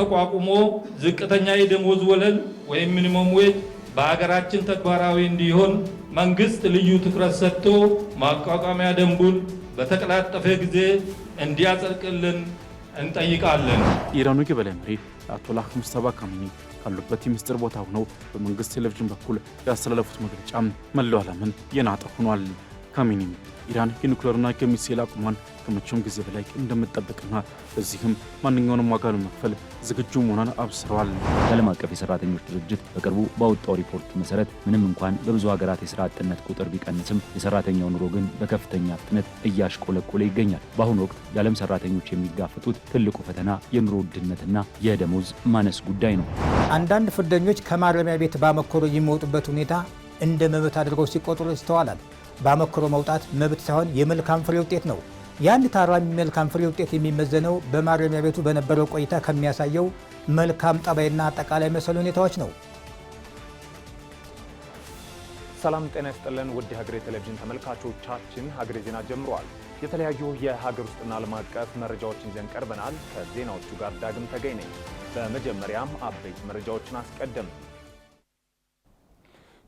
ተቋቁሞ ዝቅተኛ የደሞዝ ወለል ወይም ሚኒመም ዌጅ በሀገራችን ተግባራዊ እንዲሆን መንግስት ልዩ ትኩረት ሰጥቶ ማቋቋሚያ ደንቡን በተቀላጠፈ ጊዜ እንዲያጸድቅልን እንጠይቃለን። ኢራኑ የበላይ መሪ አያቶላህ ሙስጠፋ ካሚኒ ካሉበት የምስጢር ቦታ ሆነው በመንግስት ቴሌቪዥን በኩል ያስተላለፉት መግለጫ መላው ዓለምን የናጠ ሆኗል። ካሚኒ ኢራን የኒውክሌርና የሚሳኤል አቅሟን ከመቼውም ጊዜ በላይ እንደምትጠብቅና በዚህም ማንኛውንም ዋጋ ለመክፈል ዝግጁ መሆኗን አብስረዋል። የዓለም አቀፍ የሰራተኞች ድርጅት በቅርቡ ባወጣው ሪፖርት መሰረት ምንም እንኳን በብዙ ሀገራት የሥራ አጥነት ቁጥር ቢቀንስም የሰራተኛው ኑሮ ግን በከፍተኛ ፍጥነት እያሽቆለቆለ ይገኛል። በአሁኑ ወቅት የዓለም ሰራተኞች የሚጋፈጡት ትልቁ ፈተና የኑሮ ውድነትና የደሞዝ ማነስ ጉዳይ ነው። አንዳንድ ፍርደኞች ከማረሚያ ቤት ባመክሮ የሚወጡበት ሁኔታ እንደ መብት አድርገው ሲቆጥሩ ይስተዋላል። ባመክሮ መውጣት መብት ሳይሆን የመልካም ፍሬ ውጤት ነው። የአንድ ታራሚ መልካም ፍሬ ውጤት የሚመዘነው በማረሚያ ቤቱ በነበረው ቆይታ ከሚያሳየው መልካም ጠባይና አጠቃላይ መሰል ሁኔታዎች ነው። ሰላም ጤና ይስጥልን ውድ የሀገሬ ቴሌቪዥን ተመልካቾቻችን፣ ሀገሬ ዜና ጀምሯል። የተለያዩ የሀገር ውስጥና ዓለም አቀፍ መረጃዎችን ይዘን ቀርበናል። ከዜናዎቹ ጋር ዳግም ተገኝ ነኝ። በመጀመሪያም አበይት መረጃዎችን አስቀድም።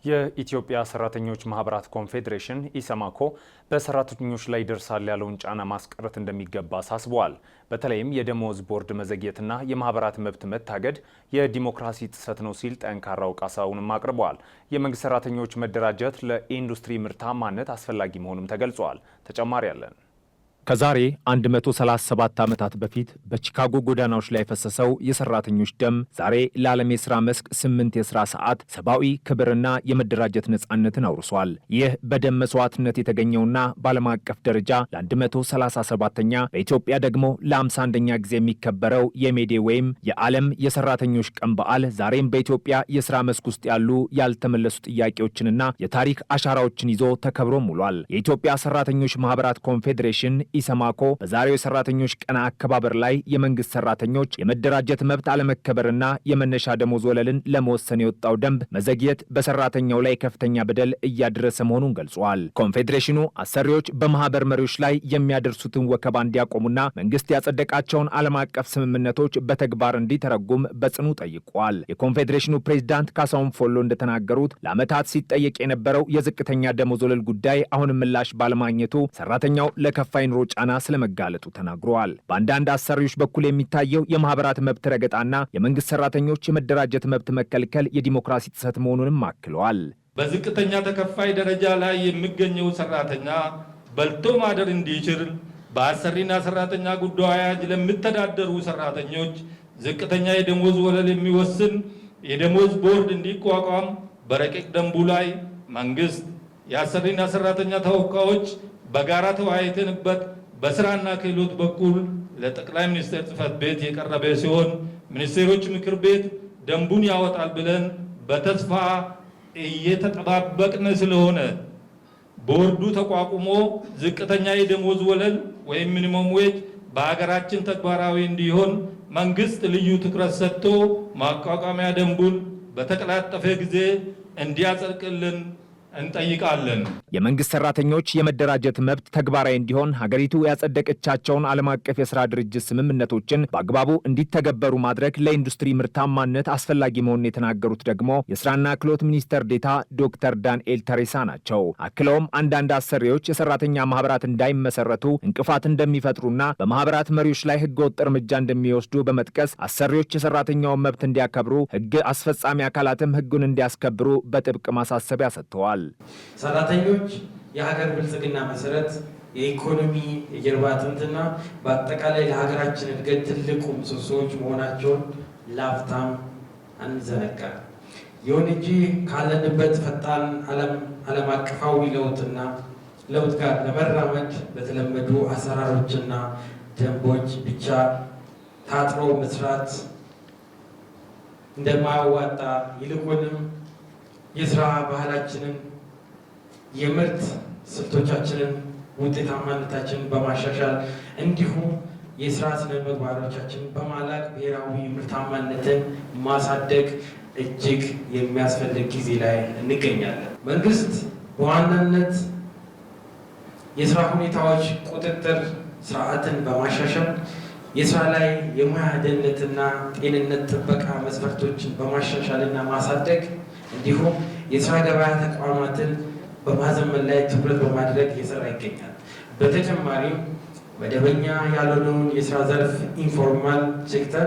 የኢትዮጵያ ሰራተኞች ማህበራት ኮንፌዴሬሽን ኢሰማኮ በሰራተኞች ላይ ደርሳል ያለውን ጫና ማስቀረት እንደሚገባ አሳስበዋል። በተለይም የደሞዝ ቦርድ መዘግየትና የማህበራት መብት መታገድ የዲሞክራሲ ጥሰት ነው ሲል ጠንካራ ወቀሳውንም አቅርበዋል። የመንግስት ሰራተኞች መደራጀት ለኢንዱስትሪ ምርታማነት አስፈላጊ መሆኑም ተገልጿል። ተጨማሪ ያለን ከዛሬ 137 ዓመታት በፊት በቺካጎ ጎዳናዎች ላይ የፈሰሰው የሰራተኞች ደም ዛሬ ለዓለም የሥራ መስክ 8 የሥራ ሰዓት ሰብአዊ ክብርና የመደራጀት ነጻነትን አውርሷል። ይህ በደም መስዋዕትነት የተገኘውና በዓለም አቀፍ ደረጃ ለ137ኛ በኢትዮጵያ ደግሞ ለ51ኛ ጊዜ የሚከበረው የሜዴ ወይም የዓለም የሰራተኞች ቀን በዓል ዛሬም በኢትዮጵያ የሥራ መስክ ውስጥ ያሉ ያልተመለሱ ጥያቄዎችንና የታሪክ አሻራዎችን ይዞ ተከብሮም ውሏል። የኢትዮጵያ ሰራተኞች ማህበራት ኮንፌዴሬሽን ኢሰማኮ በዛሬው የሰራተኞች ቀን አከባበር ላይ የመንግስት ሰራተኞች የመደራጀት መብት አለመከበርና የመነሻ ደሞዝ ወለልን ለመወሰን የወጣው ደንብ መዘግየት በሰራተኛው ላይ ከፍተኛ በደል እያደረሰ መሆኑን ገልጿል። ኮንፌዴሬሽኑ አሰሪዎች በማህበር መሪዎች ላይ የሚያደርሱትን ወከባ እንዲያቆሙና መንግስት ያጸደቃቸውን ዓለም አቀፍ ስምምነቶች በተግባር እንዲተረጉም በጽኑ ጠይቋል። የኮንፌዴሬሽኑ ፕሬዝዳንት ካሳሁን ፎሎ እንደተናገሩት ለዓመታት ሲጠየቅ የነበረው የዝቅተኛ ደሞዝ ወለል ጉዳይ አሁን ምላሽ ባለማግኘቱ ሰራተኛው ለከፋይ ኑሮ ጫና ስለመጋለጡ ተናግረዋል። በአንዳንድ አሰሪዎች በኩል የሚታየው የማህበራት መብት ረገጣና የመንግስት ሰራተኞች የመደራጀት መብት መከልከል የዲሞክራሲ ጥሰት መሆኑንም አክለዋል። በዝቅተኛ ተከፋይ ደረጃ ላይ የሚገኘው ሰራተኛ በልቶ ማደር እንዲችል በአሰሪና ሰራተኛ ጉዳይ አዋጅ ለሚተዳደሩ ሰራተኞች ዝቅተኛ የደሞዝ ወለል የሚወስን የደሞዝ ቦርድ እንዲቋቋም በረቂቅ ደንቡ ላይ መንግስት የአሰሪና ሰራተኛ ተወካዮች በጋራ ተወያይተንበት በስራና ክህሎት በኩል ለጠቅላይ ሚኒስትር ጽሕፈት ቤት የቀረበ ሲሆን ሚኒስቴሮች ምክር ቤት ደንቡን ያወጣል ብለን በተስፋ እየተጠባበቅን ስለሆነ ቦርዱ ተቋቁሞ ዝቅተኛ የደሞዝ ወለል ወይም ሚኒመም ዌጅ በሀገራችን ተግባራዊ እንዲሆን መንግስት ልዩ ትኩረት ሰጥቶ ማቋቋሚያ ደንቡን በተቀላጠፈ ጊዜ እንዲያጸድቅልን እንጠይቃለን። የመንግስት ሰራተኞች የመደራጀት መብት ተግባራዊ እንዲሆን ሀገሪቱ ያጸደቀቻቸውን ዓለም አቀፍ የሥራ ድርጅት ስምምነቶችን በአግባቡ እንዲተገበሩ ማድረግ ለኢንዱስትሪ ምርታማነት አስፈላጊ መሆኑን የተናገሩት ደግሞ የስራና ክህሎት ሚኒስትር ዴኤታ ዶክተር ዳንኤል ተሬሳ ናቸው። አክለውም አንዳንድ አሰሪዎች የሰራተኛ ማህበራት እንዳይመሰረቱ እንቅፋት እንደሚፈጥሩና በማህበራት መሪዎች ላይ ህገወጥ እርምጃ እንደሚወስዱ በመጥቀስ አሰሪዎች የሰራተኛውን መብት እንዲያከብሩ ህግ አስፈጻሚ አካላትም ህጉን እንዲያስከብሩ በጥብቅ ማሳሰቢያ ሰጥተዋል። ሰራተኞች የሀገር ብልጽግና መሰረት፣ የኢኮኖሚ የጀርባ አጥንትና በአጠቃላይ ለሀገራችን እድገት ትልቁ ምሰሶዎች መሆናቸውን ላፍታም አንዘነጋ። ይሁን እንጂ ካለንበት ፈጣን ዓለም አቀፋዊ ለውጥ ጋር ለመራመድ በተለመዱ አሰራሮችና ደንቦች ብቻ ታጥሮ መስራት እንደማያዋጣ ይልቁንም የስራ ባህላችንን የምርት ስልቶቻችንን ውጤታማነታችንን በማሻሻል እንዲሁም የስራ ስነ ምግባሮቻችንን በማላቅ ብሔራዊ ምርታማነትን ማሳደግ እጅግ የሚያስፈልግ ጊዜ ላይ እንገኛለን። መንግስት በዋናነት የስራ ሁኔታዎች ቁጥጥር ስርዓትን በማሻሻል የስራ ላይ የሙያ ደህንነትና ጤንነት ጥበቃ መስፈርቶችን በማሻሻልና ማሳደግ እንዲሁም የስራ ገበያ ተቋማትን በማዘመን ላይ ትኩረት በማድረግ እየሰራ ይገኛል። በተጨማሪም መደበኛ ያልሆነውን የስራ ዘርፍ ኢንፎርማል ሴክተር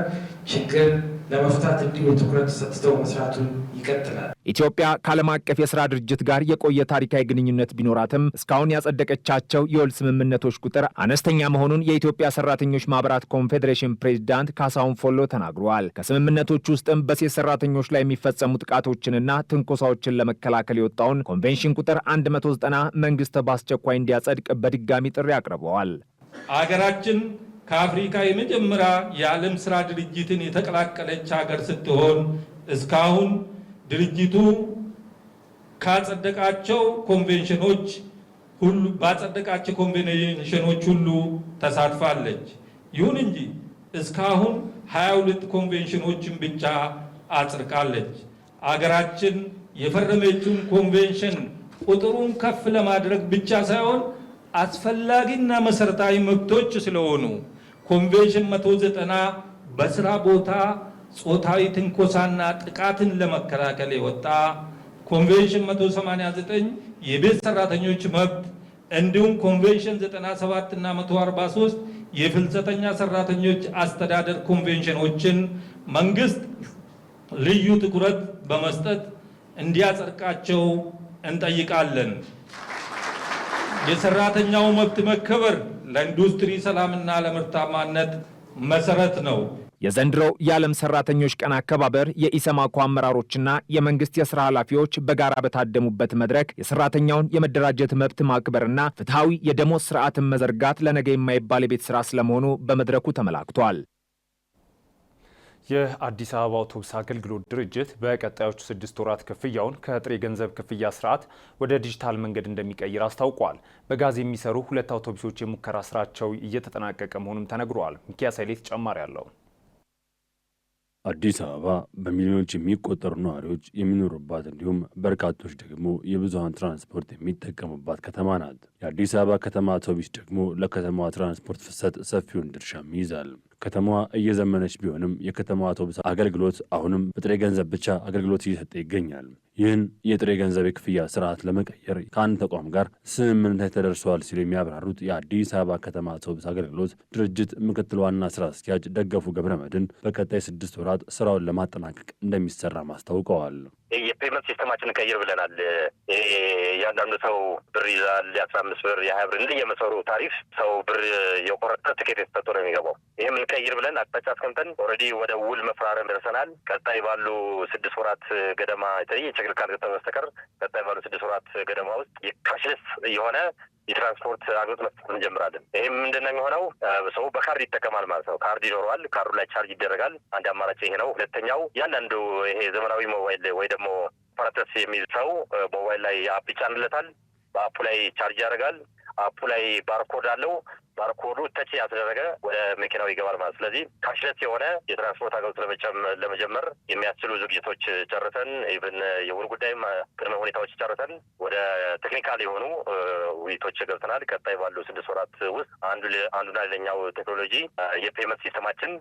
ችግር ለመፍታት እንዲሁ ትኩረት ሰጥተው መስራቱን ይቀጥላል። ኢትዮጵያ ከዓለም አቀፍ የስራ ድርጅት ጋር የቆየ ታሪካዊ ግንኙነት ቢኖራትም እስካሁን ያጸደቀቻቸው የውል ስምምነቶች ቁጥር አነስተኛ መሆኑን የኢትዮጵያ ሰራተኞች ማህበራት ኮንፌዴሬሽን ፕሬዚዳንት ካሳሁን ፎሎ ተናግረዋል። ከስምምነቶች ውስጥም በሴት ሰራተኞች ላይ የሚፈጸሙ ጥቃቶችንና ትንኮሳዎችን ለመከላከል የወጣውን ኮንቬንሽን ቁጥር 190 መንግስት በአስቸኳይ እንዲያጸድቅ በድጋሚ ጥሪ አቅርበዋል። አገራችን ከአፍሪካ የመጀመሪያ የዓለም ስራ ድርጅትን የተቀላቀለች ሀገር ስትሆን እስካሁን ድርጅቱ ካጸደቃቸው ኮንቬንሽኖች ሁሉ ተሳትፋለች። ይሁን እንጂ እስካሁን 22 ኮንቬንሽኖችን ብቻ አጽድቃለች። አገራችን የፈረመችውን ኮንቬንሽን ቁጥሩን ከፍ ለማድረግ ብቻ ሳይሆን አስፈላጊና መሰረታዊ መብቶች ስለሆኑ ኮንቬንሽን 190 በስራ ቦታ ጾታዊ ትንኮሳና ጥቃትን ለመከላከል የወጣ፣ ኮንቬንሽን 189 የቤት ሰራተኞች መብት እንዲሁም ኮንቬንሽን 97 እና 143 የፍልሰተኛ ሰራተኞች አስተዳደር ኮንቬንሽኖችን መንግስት ልዩ ትኩረት በመስጠት እንዲያጸድቃቸው እንጠይቃለን። የሰራተኛው መብት መከበር ለኢንዱስትሪ ሰላምና ለምርታማነት መሰረት ነው። የዘንድሮው የዓለም ሰራተኞች ቀን አከባበር የኢሰማኮ አመራሮችና የመንግስት የስራ ኃላፊዎች በጋራ በታደሙበት መድረክ የሰራተኛውን የመደራጀት መብት ማክበርና ፍትሐዊ የደሞዝ ስርዓትን መዘርጋት ለነገ የማይባል የቤት ስራ ስለመሆኑ በመድረኩ ተመላክቷል። የአዲስ አበባ አውቶቡስ አገልግሎት ድርጅት በቀጣዮቹ 6 ወራት ክፍያውን ከጥሬ ገንዘብ ክፍያ ስርዓት ወደ ዲጂታል መንገድ እንደሚቀይር አስታውቋል። በጋዝ የሚሰሩ 2 አውቶቡሶች የሙከራ ስራቸው እየተጠናቀቀ መሆኑም ተነግሯል። ሚኪያስ ኃይሌ ተጨማሪ አለው። አዲስ አበባ በሚሊዮኖች የሚቆጠሩ ነዋሪዎች የሚኖሩባት እንዲሁም በርካቶች ደግሞ የብዙሃን ትራንስፖርት የሚጠቀሙባት ከተማ ናት። የአዲስ አበባ ከተማ አውቶቡስ ደግሞ ለከተማዋ ትራንስፖርት ፍሰት ሰፊውን ድርሻም ይይዛል። ከተማዋ እየዘመነች ቢሆንም የከተማዋ አውቶቡስ አገልግሎት አሁንም በጥሬ ገንዘብ ብቻ አገልግሎት እየሰጠ ይገኛል። ይህን የጥሬ ገንዘብ የክፍያ ስርዓት ለመቀየር ከአንድ ተቋም ጋር ስምምነት ተደርሰዋል ሲሉ የሚያብራሩት የአዲስ አበባ ከተማ አውቶቡስ አገልግሎት ድርጅት ምክትል ዋና ስራ አስኪያጅ ደገፉ ገብረመድህን በቀጣይ 6 ወራት ስራውን ለማጠናቀቅ እንደሚሰራ አስታውቀዋል። የፔመንት ሲስተማችንን ቀይር ብለናል። እያንዳንዱ ሰው ብር ይዛል። የ15 ብር የ20 ብር እንደየመሰሩ ታሪፍ ሰው ብር የቆረጠ ትኬት የተሰጠ ነው የሚገባው። ይህም ቀይር ብለን አቅጣጫ አስቀምጠን ኦልሬዲ ወደ ውል መፈራረም ደርሰናል። ቀጣይ ባሉ 6 ወራት ገደማ የተለየ ችግር ካልገጠመ በስተቀር ቀጣይ ባሉ 6 ወራት ገደማ ውስጥ የካሽለስ የሆነ የትራንስፖርት አገልግሎት መስጠት እንጀምራለን። ይህም ምንድን ነው የሚሆነው? ሰው በካርድ ይጠቀማል ማለት ነው። ካርድ ይኖረዋል። ካርዱ ላይ ቻርጅ ይደረጋል። አንድ አማራጭ ይሄ ነው። ሁለተኛው ያንዳንዱ ይሄ ዘመናዊ ሞባይል ወይ ደግሞ ፓራተስ የሚል ሰው ሞባይል ላይ አፕ ይጫንለታል። በአፑ ላይ ቻርጅ ያደርጋል። አፑ ላይ ባርኮድ አለው። ባርኮዱ ተች ያስደረገ ወደ መኪናው ይገባል ማለት። ስለዚህ ካሽለስ የሆነ የትራንስፖርት አገልግሎት ለመጀመር የሚያስችሉ ዝግጅቶች ጨርሰን ኢቭን የውል ጉዳይም ቅድመ ሁኔታዎች ጨርሰን ወደ ቴክኒካል የሆኑ ውይይቶች ገብተናል። ቀጣይ ባሉ 6 ወራት ውስጥ አንዱና ሌላኛው ቴክኖሎጂ የፔመንት ሲስተማችን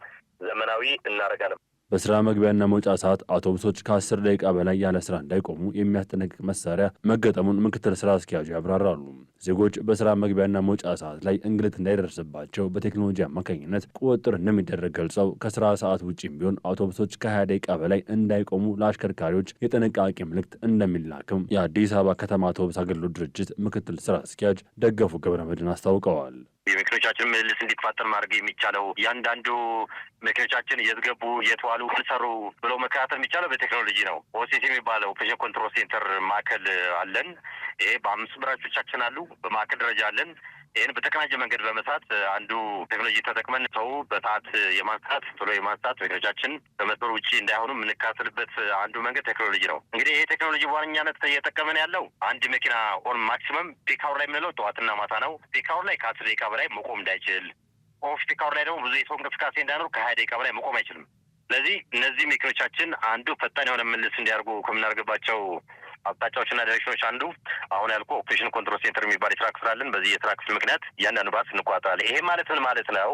ዘመናዊ እናደርጋለን። በስራ መግቢያና መውጫ ሰዓት አውቶቡሶች ከ10 ደቂቃ በላይ ያለ ስራ እንዳይቆሙ የሚያስጠነቅቅ መሳሪያ መገጠሙን ምክትል ስራ አስኪያጁ ያብራራሉ። ዜጎች በስራ መግቢያና መውጫ ሰዓት ላይ እንግልት እንዳይደርስባቸው በቴክኖሎጂ አማካኝነት ቁጥጥር እንደሚደረግ ገልጸው ከስራ ሰዓት ውጪም ቢሆን አውቶቡሶች ከ20 ደቂቃ በላይ እንዳይቆሙ ለአሽከርካሪዎች የጥንቃቄ ምልክት እንደሚላክም የአዲስ አበባ ከተማ አውቶቡስ አገልግሎት ድርጅት ምክትል ስራ አስኪያጅ ደገፉ ገብረመድህን አስታውቀዋል። የመኪኖቻችን ምልልስ እንዲፋጠን ማድረግ የሚቻለው እያንዳንዱ መኪኖቻችን የት ገቡ የት ዋሉ ሰሩ ብሎ መከታተል የሚቻለው በቴክኖሎጂ ነው። ኦሲሲ የሚባለው ኦፕሬሽን ኮንትሮል ሴንተር ማዕከል አለን። ይሄ በ5 ብራንቾቻችን አሉ። በማዕከል ደረጃ አለን። ይህን በተቀናጀ መንገድ በመስራት አንዱ ቴክኖሎጂ ተጠቅመን ሰው በሰዓት የማንሳት ቶሎ የማንሳት መኪኖቻችን በመስመር ውጭ እንዳይሆኑ የምንከታተልበት አንዱ መንገድ ቴክኖሎጂ ነው። እንግዲህ ይሄ ቴክኖሎጂ በዋነኛነት እየጠቀመን ያለው አንድ መኪና ኦን ማክሲመም ፒክ አወር ላይ የምንለው ጠዋትና ማታ ነው። ፒክ አወር ላይ ከ10 ደቂቃ በላይ መቆም እንዳይችል፣ ኦፍ ፒክ አወር ላይ ደግሞ ብዙ የሰው እንቅስቃሴ እንዳይኖር ከ20 ደቂቃ በላይ መቆም አይችልም። ስለዚህ እነዚህ መኪኖቻችን አንዱ ፈጣን የሆነ ምልልስ እንዲያደርጉ ከምናደርግባቸው አቅጣጫዎችና ዳይሬክሽኖች አንዱ አሁን ያልኩ ኦፕሬሽን ኮንትሮል ሴንተር የሚባል የስራ ክፍል አለን። በዚህ የስራ ክፍል ምክንያት እያንዳንዱ ባስ እንቆጣጠራለን። ይሄ ማለት ምን ማለት ነው?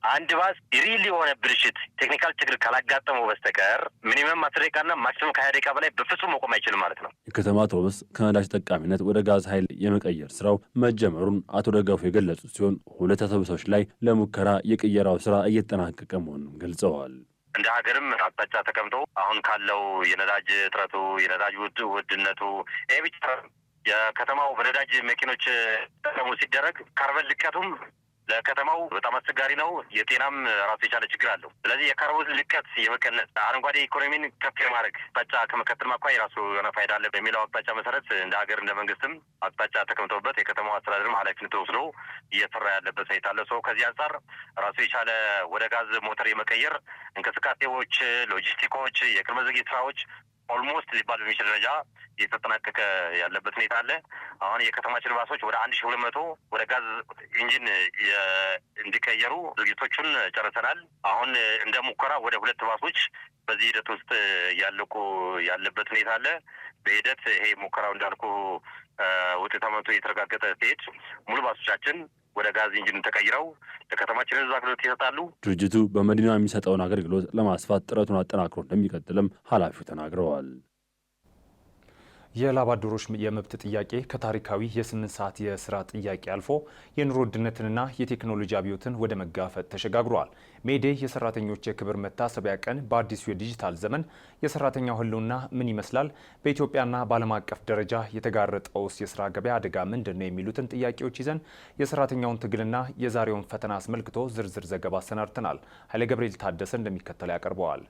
አንድ ባስ ሪል የሆነ ብልሽት ቴክኒካል ችግር ካላጋጠመው በስተቀር ሚኒመም 10 ደቂቃና ማክሲመም ከ20 ደቂቃ በላይ በፍጹም መቆም አይችልም ማለት ነው። የከተማ አውቶቡስ ከነዳጅ ተጠቃሚነት ወደ ጋዝ ኃይል የመቀየር ስራው መጀመሩን አቶ ደጋፉ የገለጹ ሲሆን 2 አውቶቡሶች ላይ ለሙከራ የቅየራው ስራ እየተጠናቀቀ መሆኑን ገልጸዋል። እንደ ሀገርም አቅጣጫ ተቀምጦ አሁን ካለው የነዳጅ እጥረቱ የነዳጅ ውድነቱ ይሄ ብቻ የከተማው በነዳጅ መኪኖች ተጠቀሙ ሲደረግ ካርበን ልቀቱም ለከተማው በጣም አስቸጋሪ ነው። የጤናም ራሱ የቻለ ችግር አለው። ስለዚህ የካርቦን ልቀት የመቀነስ አረንጓዴ ኢኮኖሚን ከፍ የማድረግ አቅጣጫ ከመከተል ማኳያ የራሱ የሆነ ፋይዳ አለ በሚለው አቅጣጫ መሰረት እንደ ሀገር እንደ መንግስትም አቅጣጫ ተቀምጦበት የከተማው አስተዳደርም ኃላፊነት ወስዶ እየሰራ ያለበት ሁኔታ አለ። ሰው ከዚህ አንጻር ራሱ የቻለ ወደ ጋዝ ሞተር የመቀየር እንቅስቃሴዎች፣ ሎጂስቲኮች፣ የቅድመ ዝግጅት ስራዎች ኦልሞስት ሊባል በሚችል ደረጃ እየተጠናቀቀ ያለበት ሁኔታ አለ። አሁን የከተማችን ባሶች ወደ 1200 ወደ ጋዝ ኢንጂን እንዲቀየሩ ዝግጅቶቹን ጨርሰናል። አሁን እንደ ሙከራ ወደ 2 ባሶች በዚህ ሂደት ውስጥ ያለቁ ያለበት ሁኔታ አለ። በሂደት ይሄ ሙከራው እንዳልኩ ውጤታማነቱ የተረጋገጠ ሲሄድ ሙሉ ባሶቻችን ወደ ጋዝ ኢንጂን ተቀይረው ለከተማችን ሕዝብ አገልግሎት ይሰጣሉ። ድርጅቱ በመዲና የሚሰጠውን አገልግሎት ለማስፋት ጥረቱን አጠናክሮ እንደሚቀጥልም ኃላፊው ተናግረዋል። የላብ አደሮች የመብት ጥያቄ ከታሪካዊ የ8 ሰዓት የስራ ጥያቄ አልፎ የኑሮ ውድነትንና የቴክኖሎጂ አብዮትን ወደ መጋፈጥ ተሸጋግሯል። ሜዴይ የሰራተኞች የክብር መታሰቢያ ቀን በአዲሱ የዲጂታል ዘመን የሰራተኛው ህልውና ምን ይመስላል? በኢትዮጵያና በዓለም አቀፍ ደረጃ የተጋረጠውስ የስራ ገበያ አደጋ ምንድን ነው? የሚሉትን ጥያቄዎች ይዘን የሰራተኛውን ትግልና የዛሬውን ፈተና አስመልክቶ ዝርዝር ዘገባ አሰናድተናል። ኃይለ ገብርኤል ታደሰ እንደሚከተለው ያቀርበዋል።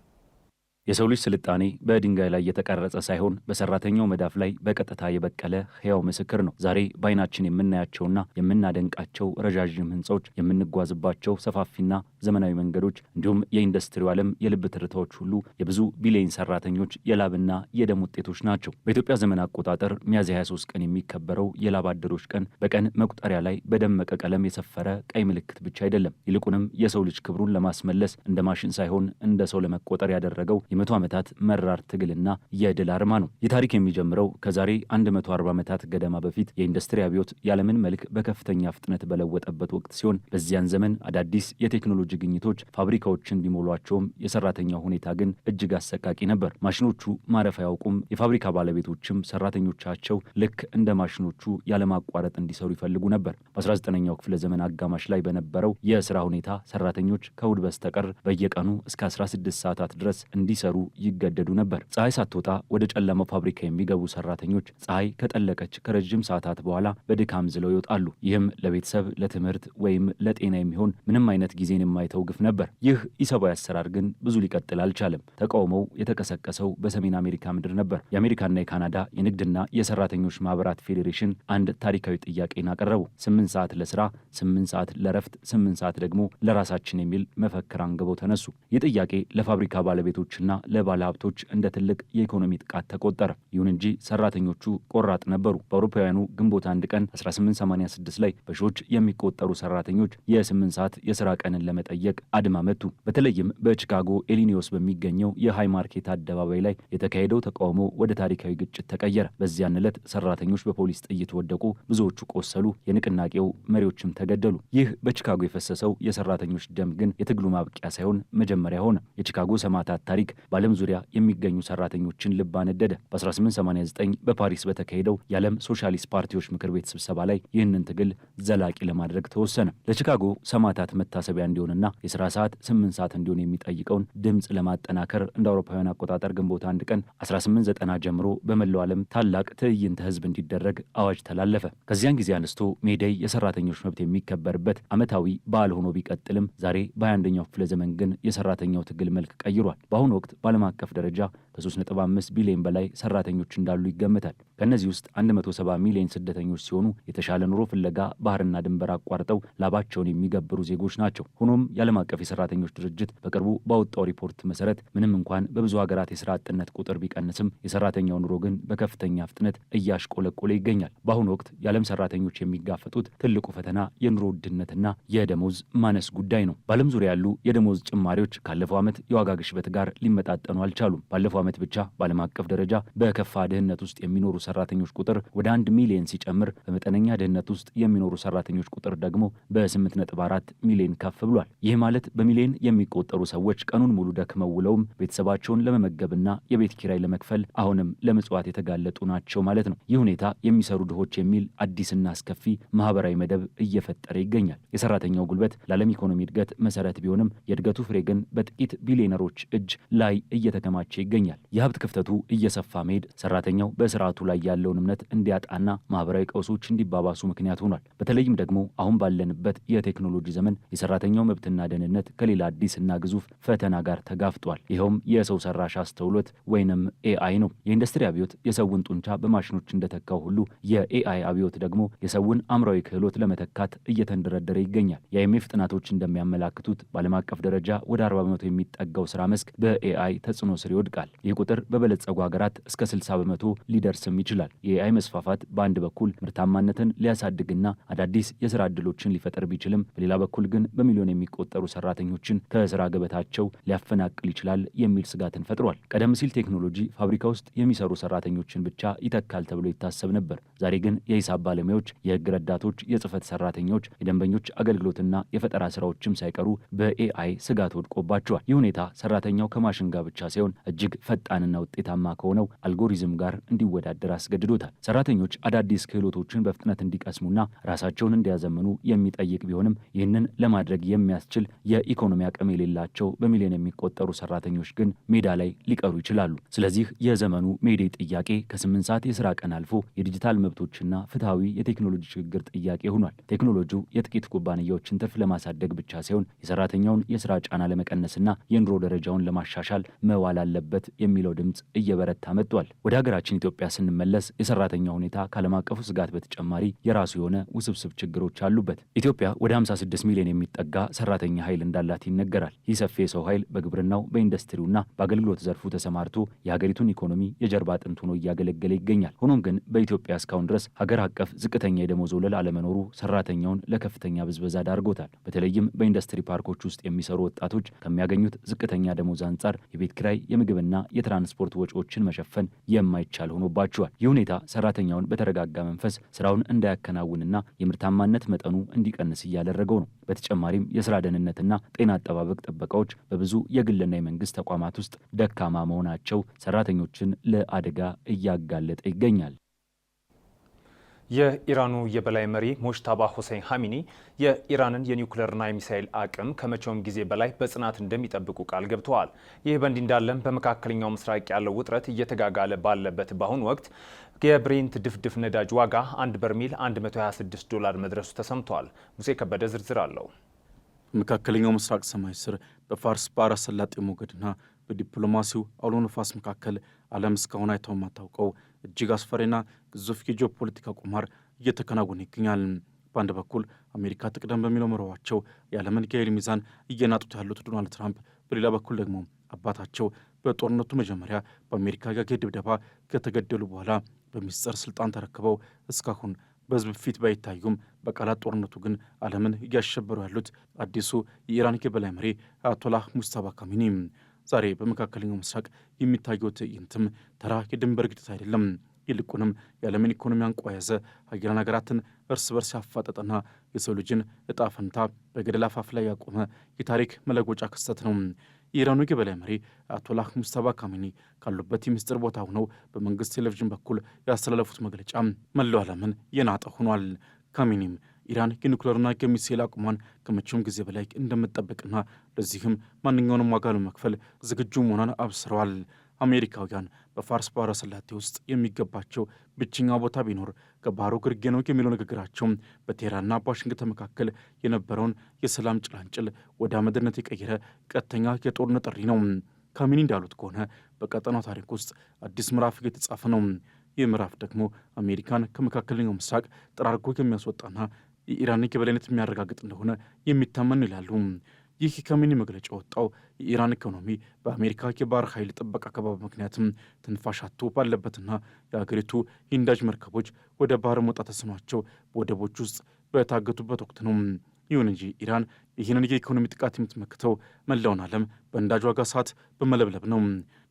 የሰው ልጅ ስልጣኔ በድንጋይ ላይ የተቀረጸ ሳይሆን በሰራተኛው መዳፍ ላይ በቀጥታ የበቀለ ሕያው ምስክር ነው። ዛሬ በዓይናችን የምናያቸውና የምናደንቃቸው ረዣዥም ህንፃዎች፣ የምንጓዝባቸው ሰፋፊና ዘመናዊ መንገዶች እንዲሁም የኢንዱስትሪው ዓለም የልብ ትርታዎች ሁሉ የብዙ ቢሊዮን ሰራተኞች የላብና የደም ውጤቶች ናቸው። በኢትዮጵያ ዘመን አቆጣጠር ሚያዝያ 23 ቀን የሚከበረው የላብ አደሮች ቀን በቀን መቁጠሪያ ላይ በደመቀ ቀለም የሰፈረ ቀይ ምልክት ብቻ አይደለም። ይልቁንም የሰው ልጅ ክብሩን ለማስመለስ እንደ ማሽን ሳይሆን እንደ ሰው ለመቆጠር ያደረገው የ100 ዓመታት መራር ትግልና የድል አርማ ነው። የታሪክ የሚጀምረው ከዛሬ 140 ዓመታት ገደማ በፊት የኢንዱስትሪ አብዮት የዓለምን መልክ በከፍተኛ ፍጥነት በለወጠበት ወቅት ሲሆን በዚያን ዘመን አዳዲስ የቴክኖሎጂ ግኝቶች ፋብሪካዎችን ቢሞሏቸውም የሰራተኛው ሁኔታ ግን እጅግ አሰቃቂ ነበር። ማሽኖቹ ማረፍ አያውቁም። የፋብሪካ ባለቤቶችም ሰራተኞቻቸው ልክ እንደ ማሽኖቹ ያለማቋረጥ እንዲሰሩ ይፈልጉ ነበር። በ19ኛው ክፍለ ዘመን አጋማሽ ላይ በነበረው የስራ ሁኔታ ሰራተኞች ከእሁድ በስተቀር በየቀኑ እስከ 16 ሰዓታት ድረስ እንዲሰሩ ይገደዱ ነበር። ፀሐይ ሳትወጣ ወደ ጨለማው ፋብሪካ የሚገቡ ሰራተኞች ፀሐይ ከጠለቀች ከረጅም ሰዓታት በኋላ በድካም ዝለው ይወጣሉ። ይህም ለቤተሰብ፣ ለትምህርት ወይም ለጤና የሚሆን ምንም አይነት ጊዜን የማይተው ግፍ ነበር። ይህ ኢሰብአዊ አሰራር ግን ብዙ ሊቀጥል አልቻለም። ተቃውሞው የተቀሰቀሰው በሰሜን አሜሪካ ምድር ነበር። የአሜሪካና የካናዳ የንግድና የሰራተኞች ማህበራት ፌዴሬሽን አንድ ታሪካዊ ጥያቄን አቀረቡ። 8 ሰዓት ለስራ፣ 8 ሰዓት ለረፍት፣ 8 ሰዓት ደግሞ ለራሳችን የሚል መፈክር አንግበው ተነሱ። ይህ ጥያቄ ለፋብሪካ ባለቤቶችና ለባለ ሀብቶች እንደ ትልቅ የኢኮኖሚ ጥቃት ተቆጠረ። ይሁን እንጂ ሰራተኞቹ ቆራጥ ነበሩ። በአውሮፓውያኑ ግንቦት 1 ቀን 1886 ላይ በሺዎች የሚቆጠሩ ሰራተኞች የ8 ሰዓት የስራ ቀንን ለመጠየቅ አድማ መቱ። በተለይም በቺካጎ ኢሊኒዮስ በሚገኘው የሃይ ማርኬት አደባባይ ላይ የተካሄደው ተቃውሞ ወደ ታሪካዊ ግጭት ተቀየረ። በዚያን ዕለት ሰራተኞች በፖሊስ ጥይት ወደቁ፣ ብዙዎቹ ቆሰሉ፣ የንቅናቄው መሪዎችም ተገደሉ። ይህ በቺካጎ የፈሰሰው የሰራተኞች ደም ግን የትግሉ ማብቂያ ሳይሆን መጀመሪያ ሆነ። የቺካጎ ሰማዕታት ታሪክ በዓለም ዙሪያ የሚገኙ ሰራተኞችን ልብ አነደደ። በ1889 በፓሪስ በተካሄደው የዓለም ሶሻሊስት ፓርቲዎች ምክር ቤት ስብሰባ ላይ ይህንን ትግል ዘላቂ ለማድረግ ተወሰነ። ለቺካጎ ሰማዕታት መታሰቢያ እንዲሆንና የሥራ ሰዓት 8 ሰዓት እንዲሆን የሚጠይቀውን ድምፅ ለማጠናከር እንደ አውሮፓውያን አቆጣጠር ግንቦት 1 ቀን 1890 ጀምሮ በመላው ዓለም ታላቅ ትዕይንተ ህዝብ እንዲደረግ አዋጅ ተላለፈ። ከዚያን ጊዜ አንስቶ ሜዴይ የሰራተኞች መብት የሚከበርበት ዓመታዊ በዓል ሆኖ ቢቀጥልም ዛሬ በ21ኛው ክፍለ ዘመን ግን የሰራተኛው ትግል መልክ ቀይሯል። በአሁኑ ወቅት በዓለም አቀፍ ደረጃ ከ3.5 ቢሊዮን በላይ ሰራተኞች እንዳሉ ይገመታል። ከእነዚህ ውስጥ 170 ሚሊዮን ስደተኞች ሲሆኑ የተሻለ ኑሮ ፍለጋ ባህርና ድንበር አቋርጠው ላባቸውን የሚገብሩ ዜጎች ናቸው። ሆኖም የዓለም አቀፍ የሰራተኞች ድርጅት በቅርቡ ባወጣው ሪፖርት መሰረት ምንም እንኳን በብዙ ሀገራት የስራ አጥነት ቁጥር ቢቀንስም የሰራተኛው ኑሮ ግን በከፍተኛ ፍጥነት እያሽቆለቆለ ይገኛል። በአሁኑ ወቅት የዓለም ሰራተኞች የሚጋፈጡት ትልቁ ፈተና የኑሮ ውድነትና የደሞዝ ማነስ ጉዳይ ነው። በዓለም ዙሪያ ያሉ የደሞዝ ጭማሪዎች ካለፈው ዓመት የዋጋ ግሽበት ጋር ሊመጣጠኑ አልቻሉም። ባለፈው ዓመት ብቻ በዓለም አቀፍ ደረጃ በከፋ ድህነት ውስጥ የሚኖሩ ሰራተኞች ቁጥር ወደ 1 ሚሊዮን ሲጨምር በመጠነኛ ድህነት ውስጥ የሚኖሩ ሰራተኞች ቁጥር ደግሞ በ8.4 ሚሊዮን ከፍ ብሏል። ይህ ማለት በሚሊዮን የሚቆጠሩ ሰዎች ቀኑን ሙሉ ደክመው ውለውም ቤተሰባቸውን ለመመገብና የቤት ኪራይ ለመክፈል አሁንም ለምጽዋት የተጋለጡ ናቸው ማለት ነው። ይህ ሁኔታ የሚሰሩ ድሆች የሚል አዲስና አስከፊ ማህበራዊ መደብ እየፈጠረ ይገኛል። የሰራተኛው ጉልበት ለዓለም ኢኮኖሚ እድገት መሰረት ቢሆንም የእድገቱ ፍሬ ግን በጥቂት ቢሊዮነሮች እጅ ላይ እየተከማቸ ይገኛል። የሀብት ክፍተቱ እየሰፋ መሄድ ሰራተኛው በስርዓቱ ላይ ያለውን እምነት እንዲያጣና ማህበራዊ ቀውሶች እንዲባባሱ ምክንያት ሆኗል። በተለይም ደግሞ አሁን ባለንበት የቴክኖሎጂ ዘመን የሰራተኛው መብትና ደህንነት ከሌላ አዲስና ግዙፍ ፈተና ጋር ተጋፍጧል። ይኸውም የሰው ሰራሽ አስተውሎት ወይንም ኤአይ ነው። የኢንዱስትሪ አብዮት የሰውን ጡንቻ በማሽኖች እንደተካው ሁሉ የኤአይ አብዮት ደግሞ የሰውን አእምሯዊ ክህሎት ለመተካት እየተንደረደረ ይገኛል። የአይኤምኤፍ ጥናቶች እንደሚያመላክቱት በዓለም አቀፍ ደረጃ ወደ 40 በመቶ የሚጠጋው ስራ መስክ በኤአይ ተጽዕኖ ስር ይወድቃል። ይህ ቁጥር በበለጸጉ ሀገራት እስከ 60 በመቶ ሊደርስም ይችላል። የኤአይ መስፋፋት በአንድ በኩል ምርታማነትን ሊያሳድግና አዳዲስ የስራ ዕድሎችን ሊፈጠር ቢችልም በሌላ በኩል ግን በሚሊዮን የሚቆጠሩ ሰራተኞችን ከስራ ገበታቸው ሊያፈናቅል ይችላል የሚል ስጋትን ፈጥሯል። ቀደም ሲል ቴክኖሎጂ ፋብሪካ ውስጥ የሚሰሩ ሰራተኞችን ብቻ ይተካል ተብሎ ይታሰብ ነበር። ዛሬ ግን የሂሳብ ባለሙያዎች፣ የህግ ረዳቶች፣ የጽህፈት ሰራተኞች፣ የደንበኞች አገልግሎትና የፈጠራ ስራዎችም ሳይቀሩ በኤአይ ስጋት ወድቆባቸዋል። ይህ ሁኔታ ሰራተኛው ከማሽን ጋር ብቻ ሳይሆን እጅግ ፈጣንና ውጤታማ ከሆነው አልጎሪዝም ጋር እንዲወዳደር አስገድዶታል። ሰራተኞች አዳዲስ ክህሎቶችን በፍጥነት እንዲቀስሙና ራሳቸውን እንዲያዘምኑ የሚጠይቅ ቢሆንም ይህንን ለማድረግ የሚያስችል የኢኮኖሚ አቅም የሌላቸው በሚሊዮን የሚቆጠሩ ሰራተኞች ግን ሜዳ ላይ ሊቀሩ ይችላሉ። ስለዚህ የዘመኑ ሜዴ ጥያቄ ከ8 ሰዓት የስራ ቀን አልፎ የዲጂታል መብቶችና ፍትሐዊ የቴክኖሎጂ ሽግግር ጥያቄ ሆኗል። ቴክኖሎጂው የጥቂት ኩባንያዎችን ትርፍ ለማሳደግ ብቻ ሳይሆን የሰራተኛውን የስራ ጫና ለመቀነስና የኑሮ ደረጃውን ለማሻሻል መዋል አለበት የሚለው ድምፅ እየበረታ መጥቷል። ወደ ሀገራችን ኢትዮጵያ ስንመለስ የሰራተኛው ሁኔታ ከዓለም አቀፉ ስጋት በተጨማሪ የራሱ የሆነ ውስብስብ ችግሮች አሉበት። ኢትዮጵያ ወደ 56 ሚሊዮን የሚጠጋ ሰራተኛ ኃይል እንዳላት ይነገራል። ይህ ሰፊ የሰው ኃይል በግብርናው በኢንዱስትሪውና በአገልግሎት ዘርፉ ተሰማርቶ የሀገሪቱን ኢኮኖሚ የጀርባ አጥንት ሆኖ እያገለገለ ይገኛል። ሆኖም ግን በኢትዮጵያ እስካሁን ድረስ ሀገር አቀፍ ዝቅተኛ የደሞዝ ወለል አለመኖሩ ሰራተኛውን ለከፍተኛ ብዝበዛ ዳርጎታል። በተለይም በኢንዱስትሪ ፓርኮች ውስጥ የሚሰሩ ወጣቶች ከሚያገኙት ዝቅተኛ ደሞዝ አንጻር የቤት ኪራይ፣ የምግብና የትራንስፖርት ወጪዎችን መሸፈን የማይቻል ሆኖባቸዋል። ይህ ሁኔታ ሰራተኛውን በተረጋጋ መንፈስ ስራውን እንዳያከናውንና የምርታማነት መጠኑ እንዲቀንስ እያደረገው ነው። በተጨማሪም የስራ ደህንነትና ጤና አጠባበቅ ጥበቃዎች በብዙ የግልና የመንግስት ተቋማት ውስጥ ደካማ መሆናቸው ሰራተኞችን ለአደጋ እያጋለጠ ይገኛል። የኢራኑ የበላይ መሪ ሙጅታባ ሁሴን ሀሚኒ የኢራንን የኒውክሌርና የሚሳኤል አቅም ከመቼውም ጊዜ በላይ በጽናት እንደሚጠብቁ ቃል ገብተዋል። ይህ በእንዲህ እንዳለም በመካከለኛው ምስራቅ ያለው ውጥረት እየተጋጋለ ባለበት በአሁኑ ወቅት የብሬንት ድፍድፍ ነዳጅ ዋጋ 1 በርሜል $126 መድረሱ ተሰምቷል። ሙሴ ከበደ ዝርዝር አለው። በመካከለኛው ምስራቅ ሰማይ ስር በፋርስ ባህረ ሰላጤ ሞገድና በዲፕሎማሲው አውሎ ነፋስ መካከል ዓለም እስካሁን አይተው የማታውቀው እጅግ አስፈሪና ግዙፍ የጂኦፖለቲካ ቁማር እየተከናወነ ይገኛል። በአንድ በኩል አሜሪካ ትቅደም በሚለው መርኋቸው የዓለምን የኃይል ሚዛን እየናጡት ያሉት ዶናልድ ትራምፕ፣ በሌላ በኩል ደግሞ አባታቸው በጦርነቱ መጀመሪያ በአሜሪካ የአየር ድብደባ ከተገደሉ በኋላ በሚስጥር ስልጣን ተረክበው እስካሁን በህዝብ ፊት ባይታዩም በቃላት ጦርነቱ ግን ዓለምን እያሸበሩ ያሉት አዲሱ የኢራን የበላይ መሪ አያቶላህ ሙጅተባ ካሚኒ ዛሬ በመካከለኛው ምስራቅ የሚታየው ትዕይንትም ተራ የድንበር ግጭት አይደለም። ይልቁንም የዓለምን ኢኮኖሚ አንቆ የያዘ ሀያላን ሀገራትን እርስ በርስ ያፋጠጠና የሰው ልጅን እጣ ፈንታ በገደል አፋፍ ላይ ያቆመ የታሪክ መለወጫ ክስተት ነው። የኢራኑ የበላይ መሪ አያቶላህ ሙጅተባ ካሚኒ ካሉበት የምስጢር ቦታ ሆነው በመንግስት ቴሌቪዥን በኩል ያስተላለፉት መግለጫ መላው ዓለምን የናጠ ሆኗል። ካሚኒም ኢራን የኒውክሌርና የሚሳኤል አቅሟን ከመቼውም ጊዜ በላይ እንደምትጠብቅና ለዚህም ማንኛውንም ዋጋ ለመክፈል ዝግጁ መሆኗን አብስረዋል። አሜሪካውያን በፋርስ ባህረ ሰላጤ ውስጥ የሚገባቸው ብቸኛ ቦታ ቢኖር ከባህሩ ግርጌ ነው የሚለው ንግግራቸው በቴህራንና በዋሽንግተን መካከል የነበረውን የሰላም ጭላንጭል ወደ አመድነት የቀየረ ቀጥተኛ የጦርነት ጥሪ ነው። ካሚኒ እንዳሉት ከሆነ በቀጠናው ታሪክ ውስጥ አዲስ ምዕራፍ እየተጻፈ ነው። ይህ ምዕራፍ ደግሞ አሜሪካን ከመካከለኛው ምስራቅ ጠራርጎ የሚያስወጣና የኢራን የበላይነት የሚያረጋግጥ እንደሆነ የሚታመን ይላሉ። ይህ የካሚኒ መግለጫ ወጣው የኢራን ኢኮኖሚ በአሜሪካ የባህር ኃይል ጥበቃ አካባቢ ምክንያትም ትንፋሽ አጥቶ ባለበትና የሀገሪቱ የነዳጅ መርከቦች ወደ ባህር መውጣት ተስኗቸው በወደቦች ውስጥ በታገቱበት ወቅት ነው። ይሁን እንጂ ኢራን ይህንን የኢኮኖሚ ጥቃት የምትመክተው መላውን ዓለም በነዳጅ ዋጋ ሰዓት በመለብለብ ነው።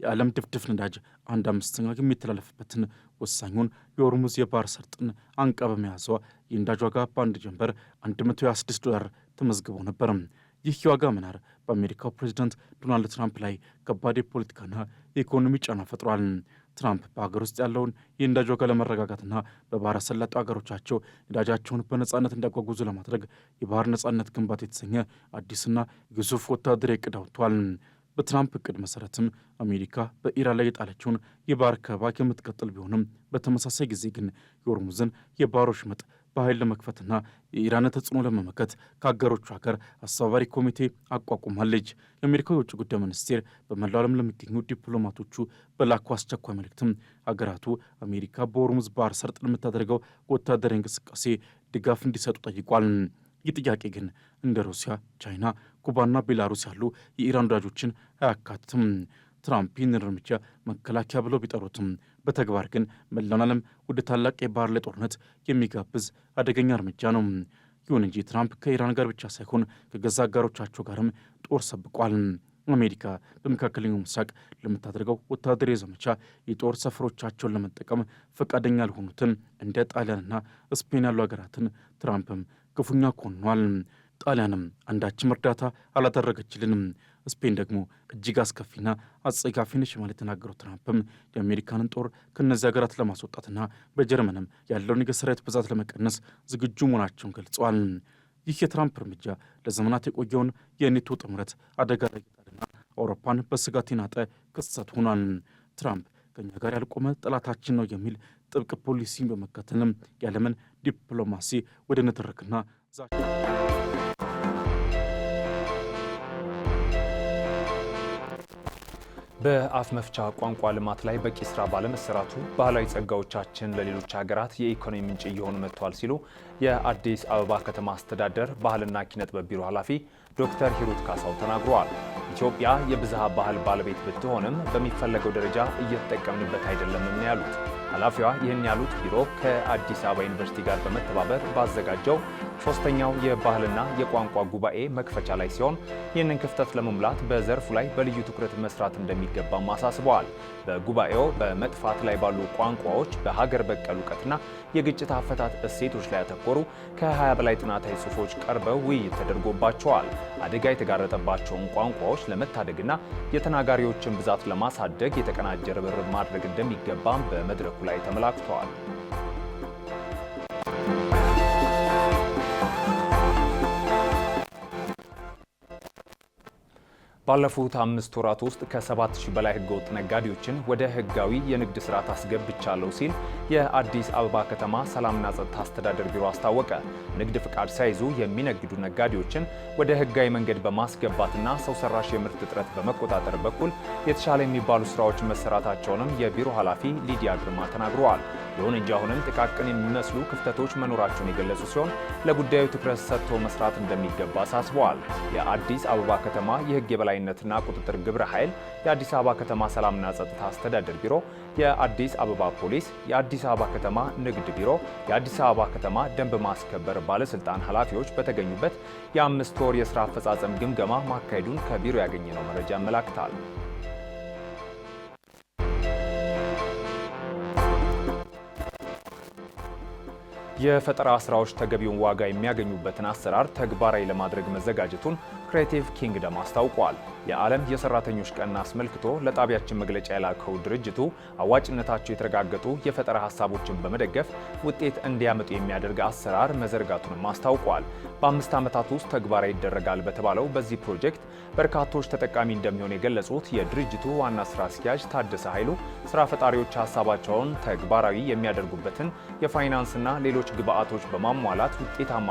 የዓለም ድፍድፍ ነዳጅ 1/5 የሚተላለፍበትን ወሳኙን የሆርሙዝ የባህር ሰርጥን አንቃ በመያዟ የነዳጅ ዋጋ በአንድ ጀንበር $126 ተመዝግቦ ነበር። ይህ የዋጋ መናር በአሜሪካው ፕሬዚዳንት ዶናልድ ትራምፕ ላይ ከባድ የፖለቲካና የኢኮኖሚ ጫና ፈጥሯል። ትራምፕ በሀገር ውስጥ ያለውን የነዳጅ ዋጋ ለመረጋጋትና በባህረ ሰላጤው ሀገሮቻቸው ነዳጃቸውን በነጻነት እንዲያጓጉዙ ለማድረግ የባህር ነጻነት ግንባታ የተሰኘ አዲስና ግዙፍ ወታደራዊ ዕቅድ አውጥቷል። በትራምፕ ዕቅድ መሰረትም አሜሪካ በኢራን ላይ የጣለችውን የባህር ከበባ የምትቀጥል ቢሆንም በተመሳሳይ ጊዜ ግን የሆርሙዝን የባህር ወሽመጥ በኃይል ለመክፈትና የኢራን ተጽዕኖ ለመመከት ከአገሮቿ ጋር አስተባባሪ ኮሚቴ አቋቁማለች። የአሜሪካው የውጭ ጉዳይ ሚኒስቴር በመላው ዓለም ለሚገኙ ዲፕሎማቶቹ በላኩ አስቸኳይ መልእክትም ሀገራቱ አሜሪካ በሆርሙዝ ባህር ሰርጥ ለምታደርገው ወታደራዊ እንቅስቃሴ ድጋፍ እንዲሰጡ ጠይቋል። ይህ ጥያቄ ግን እንደ ሩሲያ፣ ቻይና፣ ኩባና ቤላሩስ ያሉ የኢራን ወዳጆችን አያካትትም። ትራምፕ ይህንን እርምጃ መከላከያ ብለው ቢጠሩትም በተግባር ግን መላውን ዓለም ወደ ታላቅ የባህር ላይ ጦርነት የሚጋብዝ አደገኛ እርምጃ ነው። ይሁን እንጂ ትራምፕ ከኢራን ጋር ብቻ ሳይሆን ከገዛ አጋሮቻቸው ጋርም ጦር ሰብቋል። አሜሪካ በመካከለኛው ምስራቅ ለምታደርገው ወታደራዊ ዘመቻ የጦር ሰፈሮቻቸውን ለመጠቀም ፈቃደኛ ያልሆኑትን እንደ ጣሊያንና ስፔን ያሉ ሀገራትን ትራምፕም ክፉኛ ኮንኗል። ጣሊያንም አንዳችም እርዳታ አላደረገችልንም፣ ስፔን ደግሞ እጅግ አስከፊና አጸያፊ ነች ማለት የተናገሩት ትራምፕም የአሜሪካንን ጦር ከእነዚህ ሀገራት ለማስወጣትና በጀርመንም ያለውን የሰራዊት ብዛት ለመቀነስ ዝግጁ መሆናቸውን ገልጸዋል። ይህ የትራምፕ እርምጃ ለዘመናት የቆየውን የኔቶ ጥምረት አደጋ ላይ ጣልና አውሮፓን በስጋት የናጠ ክስተት ሆኗል። ትራምፕ ከኛ ጋር ያልቆመ ጠላታችን ነው የሚል ጥብቅ ፖሊሲን በመከተልም የዓለምን ዲፕሎማሲ ወደ ንትርክና በአፍ መፍቻ ቋንቋ ልማት ላይ በቂ ስራ ባለመሰራቱ ባህላዊ ጸጋዎቻችን ለሌሎች ሀገራት የኢኮኖሚ ምንጭ እየሆኑ መጥተዋል ሲሉ የአዲስ አበባ ከተማ አስተዳደር ባህልና ኪነ ጥበብ ቢሮ ኃላፊ ዶክተር ሂሩት ካሳው ተናግረዋል። ኢትዮጵያ የብዝሃ ባህል ባለቤት ብትሆንም በሚፈለገው ደረጃ እየተጠቀምንበት አይደለም ነው ያሉት። ኃላፊዋ ይህን ያሉት ቢሮ ከአዲስ አበባ ዩኒቨርሲቲ ጋር በመተባበር ባዘጋጀው ሶስተኛው የባህልና የቋንቋ ጉባኤ መክፈቻ ላይ ሲሆን ይህንን ክፍተት ለመሙላት በዘርፉ ላይ በልዩ ትኩረት መስራት እንደሚገባም አሳስበዋል። በጉባኤው በመጥፋት ላይ ባሉ ቋንቋዎች በሀገር በቀል እውቀትና የግጭት አፈታት እሴቶች ላይ ያተኮሩ ከ20 በላይ ጥናታዊ ጽሑፎች ቀርበው ውይይት ተደርጎባቸዋል። አደጋ የተጋረጠባቸውን ቋንቋዎች ለመታደግና የተናጋሪዎችን ብዛት ለማሳደግ የተቀናጀ ርብርብ ማድረግ እንደሚገባም በመድረኩ ላይ ተመላክተዋል። ባለፉት 5 ወራት ውስጥ ከ7000 በላይ ህገወጥ ነጋዴዎችን ወደ ህጋዊ የንግድ ስርዓት አስገብቻለሁ ሲል የአዲስ አበባ ከተማ ሰላምና ጸጥታ አስተዳደር ቢሮ አስታወቀ። ንግድ ፍቃድ ሳይዙ የሚነግዱ ነጋዴዎችን ወደ ህጋዊ መንገድ በማስገባትና ሰው ሰራሽ የምርት እጥረት በመቆጣጠር በኩል የተሻለ የሚባሉ ስራዎች መሰራታቸውንም የቢሮ ኃላፊ ሊዲያ ግርማ ተናግረዋል። ይሁን እንጂ አሁንም ጥቃቅን የሚመስሉ ክፍተቶች መኖራቸውን የገለጹ ሲሆን ለጉዳዩ ትኩረት ሰጥቶ መስራት እንደሚገባ አሳስበዋል። የአዲስ አበባ ከተማ የህግ የበላይነትና ቁጥጥር ግብረ ኃይል፣ የአዲስ አበባ ከተማ ሰላምና ጸጥታ አስተዳደር ቢሮ፣ የአዲስ አበባ ፖሊስ፣ የአዲስ አበባ ከተማ ንግድ ቢሮ፣ የአዲስ አበባ ከተማ ደንብ ማስከበር ባለስልጣን ኃላፊዎች በተገኙበት የ5 ወር የስራ አፈጻጸም ግምገማ ማካሄዱን ከቢሮ ያገኘነው መረጃ ያመላክታል። የፈጠራ ስራዎች ተገቢውን ዋጋ የሚያገኙበትን አሰራር ተግባራዊ ለማድረግ መዘጋጀቱን ክሬቲቭ ኪንግደም አስታውቋል። የዓለም የሰራተኞች ቀን አስመልክቶ ለጣቢያችን መግለጫ የላከው ድርጅቱ አዋጭነታቸው የተረጋገጡ የፈጠራ ሀሳቦችን በመደገፍ ውጤት እንዲያመጡ የሚያደርግ አሰራር መዘርጋቱንም አስታውቋል። በ5 ዓመታት ውስጥ ተግባራዊ ይደረጋል በተባለው በዚህ ፕሮጀክት በርካቶች ተጠቃሚ እንደሚሆን የገለጹት የድርጅቱ ዋና ስራ አስኪያጅ ታደሰ ኃይሉ ስራ ፈጣሪዎች ሀሳባቸውን ተግባራዊ የሚያደርጉበትን የፋይናንስና ሌሎች ግብአቶች በማሟላት ውጤታማ